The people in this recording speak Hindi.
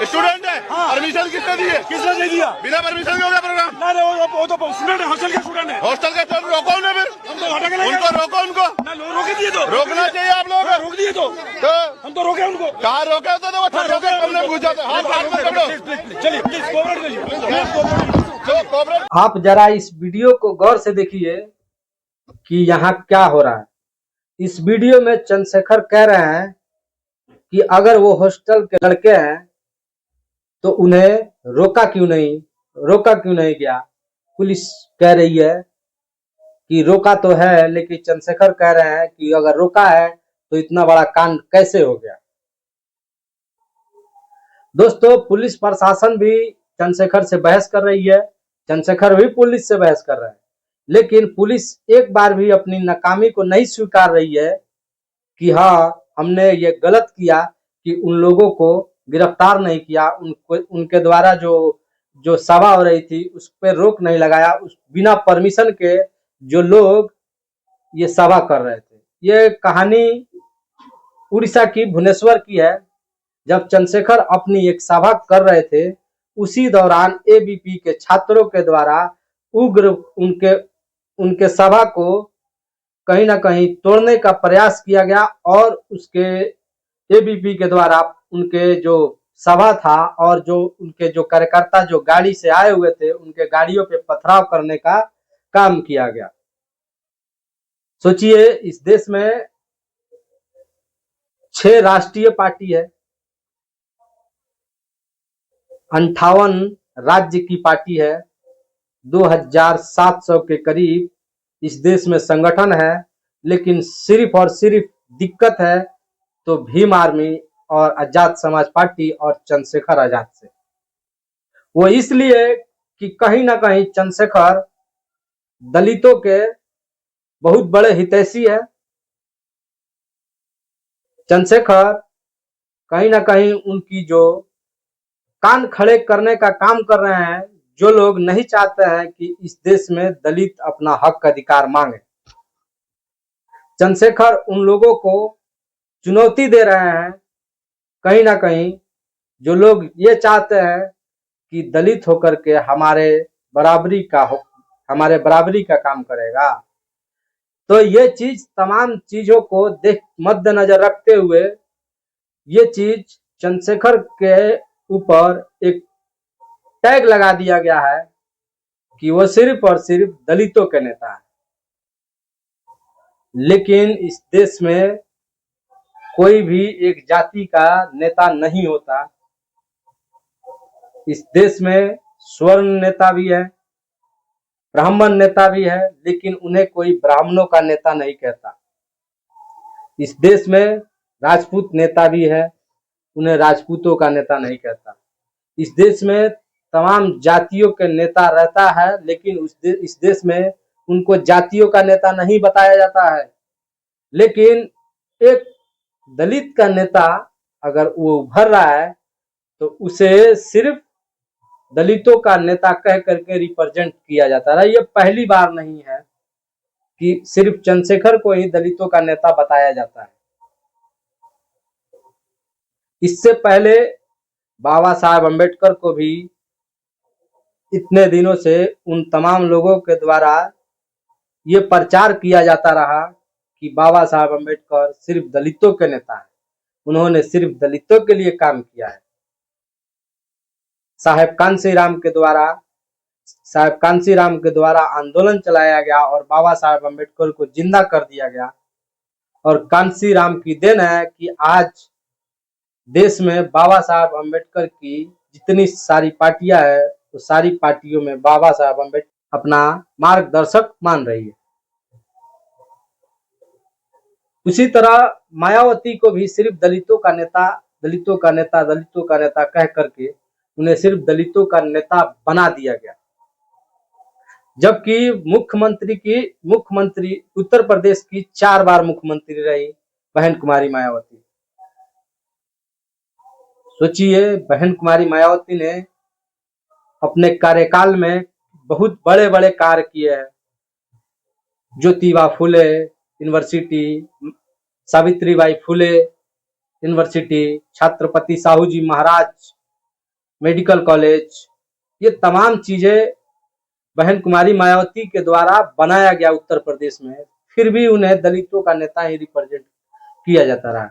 स्टूडेंट है। हाँ। परमिशन किसने दी है? किसने दे दिया? बिना परमिशन के हो गया प्रोग्राम? ना वो तो स्टूडेंट है, हॉस्टल के स्टूडेंट है। हॉस्टल का तो रोको उन्हें, फिर हम तो हटा के ले उनको रोको, उनको ना रोके दिए तो रोकना चाहिए आप लोग। रोक दिए तो हम तो रोके उनको। कहाँ रोके तो वो छोटे कमरे में घुस जाते। हाथ में पकड़ो। चलिए प्लीज कोऑपरेट करिए। कोऑपरेट। आप जरा इस वीडियो को गौर से देखिए कि यहाँ क्या हो रहा है। इस वीडियो में चंद्रशेखर कह रहे हैं कि अगर वो हॉस्टल के लड़के हैं तो उन्हें रोका क्यों नहीं गया। पुलिस कह रही है कि रोका तो है, लेकिन चंद्रशेखर कह रहे हैं कि अगर रोका है तो इतना बड़ा कांड कैसे हो गया। दोस्तों, पुलिस प्रशासन भी चंद्रशेखर से बहस कर रही है, चंद्रशेखर भी पुलिस से बहस कर रहे हैं, लेकिन पुलिस एक बार भी अपनी नाकामी को नहीं स्वीकार रही है कि हाँ, हमने ये गलत किया कि उन लोगों को गिरफ्तार नहीं किया, उनके द्वारा जो सभा हो रही थी उस पर रोक नहीं लगाया, उस बिना परमिशन के जो लोग ये सभा कर रहे थे। ये कहानी उड़ीसा की भुवनेश्वर की है। जब चंद्रशेखर अपनी एक सभा कर रहे थे, उसी दौरान एबीपी के छात्रों के द्वारा उग्र उनके सभा को कहीं ना कहीं तोड़ने का प्रयास किया गया और उसके एबीपी के द्वारा उनके जो सभा था और जो उनके जो कार्यकर्ता जो गाड़ी से आए हुए थे उनके गाड़ियों पे पथराव करने का काम किया गया। सोचिए, इस देश में 6 राष्ट्रीय पार्टी है, 58 राज्य की पार्टी है, 2700 के करीब इस देश में संगठन है, लेकिन सिर्फ और सिर्फ दिक्कत है तो भीम आर्मी और आजाद समाज पार्टी और चंद्रशेखर आजाद से। वो इसलिए कि कहीं ना कहीं चंद्रशेखर दलितों के बहुत बड़े हितैषी है। चंद्रशेखर कहीं ना कहीं उनकी जो कान खड़े करने का काम कर रहे हैं, जो लोग नहीं चाहते हैं कि इस देश में दलित अपना हक अधिकार मांगे। चंद्रशेखर उन लोगों को चुनौती दे रहे हैं, कहीं ना कहीं जो लोग ये चाहते हैं कि दलित होकर के हमारे बराबरी का काम करेगा। तो ये चीज, तमाम चीजों को मद्देनजर रखते हुए ये चीज चंद्रशेखर के ऊपर एक टैग लगा दिया गया है कि वो सिर्फ और सिर्फ दलितों के नेता है। लेकिन इस देश में कोई भी एक जाति का नेता नहीं होता। इस देश में स्वर्ण नेता भी है, ब्राह्मण नेता भी है, लेकिन उन्हें कोई ब्राह्मणों का नेता नहीं कहता। इस देश में राजपूत नेता भी है, उन्हें राजपूतों का नेता नहीं कहता। इस देश में तमाम जातियों के नेता रहता है, लेकिन इस देश में उनको जातियों का नेता नहीं बताया जाता है। लेकिन एक दलित का नेता अगर वो उभर रहा है तो उसे सिर्फ दलितों का नेता कह करके रिप्रेजेंट किया जाता है। ये पहली बार नहीं है कि सिर्फ चंद्रशेखर को ही दलितों का नेता बताया जाता है। इससे पहले बाबा साहब अम्बेडकर को भी इतने दिनों से उन तमाम लोगों के द्वारा ये प्रचार किया जाता रहा कि बाबा साहब अम्बेडकर सिर्फ दलितों के नेता हैं, उन्होंने सिर्फ दलितों के लिए काम किया है। साहेब कांशीराम के द्वारा आंदोलन चलाया गया और बाबा साहब अम्बेडकर को जिंदा कर दिया गया। और कांशीराम की देन है कि आज देश में बाबा साहब अम्बेडकर की जितनी सारी पार्टियां है, तो सारी पार्टियों में बाबा साहब अम्बेडकर अपना मार्गदर्शक मान रही है। उसी तरह मायावती को भी सिर्फ दलितों का नेता कह करके उन्हें सिर्फ दलितों का नेता बना दिया गया। जबकि मुख्यमंत्री उत्तर प्रदेश की 4 बार मुख्यमंत्री रही बहन कुमारी मायावती। सोचिए, बहन कुमारी मायावती ने अपने कार्यकाल में बहुत बड़े बड़े कार्य किए हैं। ज्योतिबा फुले यूनिवर्सिटी, सावित्रीबाई फुले यूनिवर्सिटी, छत्रपति साहू जी महाराज मेडिकल कॉलेज, ये तमाम चीजें बहन कुमारी मायावती के द्वारा बनाया गया उत्तर प्रदेश में, फिर भी उन्हें दलितों का नेता ही रिप्रेजेंट किया जाता रहा।